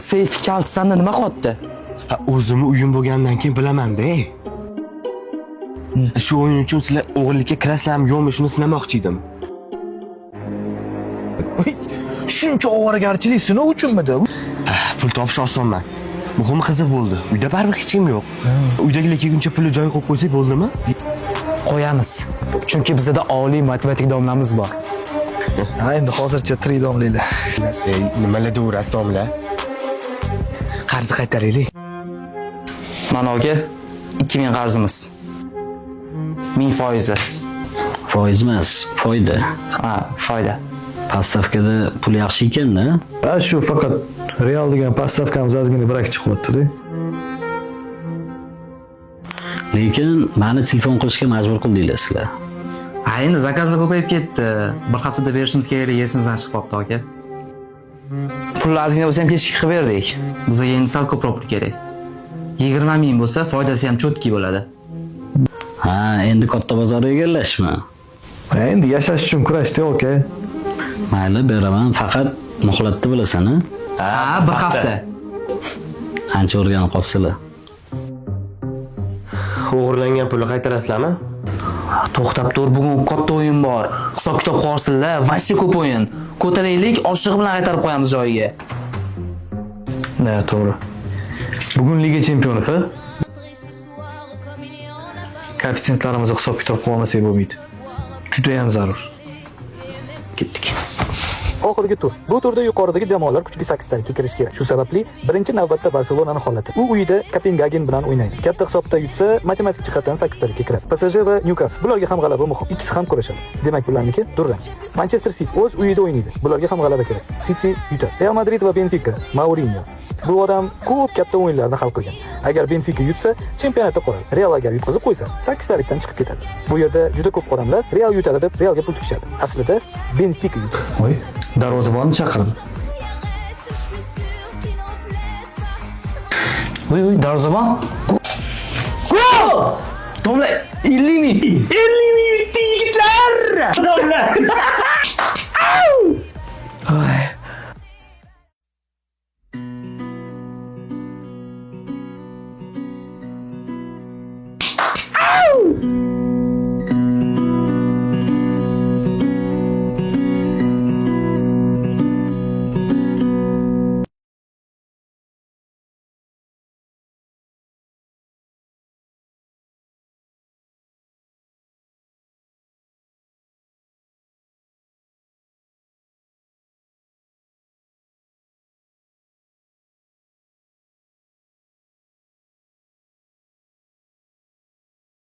Seyf kaltisanda nima qotdi? Ha, o'zimni uyim bo'lgandan keyin bilaman-da. Shu o'yin uchun sizlar o'g'irlikka kirasizlarmi, yo'qmi, shuni sinamoqchi edim. Shuncha ovoragarchilik sinov uchunmidi? Pul topish oson emas. Muhimi qiziq bo'ldi. Uyda baribir hech kim yo'q. Uydagilar kelguncha pulni joyiga qo'yib qo'ysak bo'ldimi? Qo'yamiz. Chunki bizda oliy matematik domlamiz bor. Ha, endi hozircha tirik domlaylar. Nimalar deyapsiz, domla? Qarzni qaytaraylik. Mana aka 2000 qarzimiz. 1000 foizi. Foiz emas, foyda. Ha, foyda. Pastavkada pul yaxshi ekan-da. Ha, shu faqat real degan pastavkamiz ozgina birak chiqyapti-da. Lekin meni telefon qilishga majbur qildinglar sizlar. Ha, endi zakazlar ko'payib ketdi. Bir haftada berishimiz kerak esimizdan chiqib qopti aka. Pulni ozgina bo'lsa ham kechikib qilib berdik. Bizga endi sal ko'proq pul kerak. 20 ming bo'lsa, foydasi ham cho'tki bo'ladi. Ha, endi katta bozor egallashmi? Ha, endi yashash uchun kurashdi, aka. Mayli, beraman, faqat muhlatni bilasan-a? Ha, bir hafta. Ancha o'rganib qopsizlar. O'g'irlangan pulni qaytarasizlarmi? To'xtab tur, bugun katta o'yin bor. Hisob kitob qilsinlar, vashcha ko'p o'yin. Ko'taraylik, oshig'i bilan qaytarib qo'yamiz joyiga. Ne, to'g'ri. Bugun liga chempioni-ku. Koeffitsiyentlarimizni hisob kitob qilib olmasak bo'lmaydi. Juda ham zarur. Ketdik. Oxirgi tur. Bu turda yuqoridagi jamoalar kuchli 8 talikka kirish kerak. Shu sababli birinchi navbatda Barselonani holati. U uyida Kopengagen bilan o'ynaydi. Katta hisobda yutsa, matematik jihatdan 8 talikka kiradi. PSG va Newcastle bularga ham g'alaba muhim. Ikkisi ham kurashadi. Demak, bularniki durang. Manchester City o'z uyida o'ynaydi. Bularga ham g'alaba kerak. City yutadi. Real Madrid va Benfica, Mourinho. Bu odam ko'p katta o'yinlarni hal qilgan. Agar Benfica yutsa, chempionatda qoladi. Real agar yutqazib qo'ysa, 8 talikdan chiqib ketadi. Bu yerda juda ko'p odamlar Real yutadi deb Realga pul tikishadi. Aslida Benfica yutadi. Voy, darvozabonni chaqirdi. Voy, darvozabon. Gol! Domla 50 ming. 50 ming yigitlar! Domla!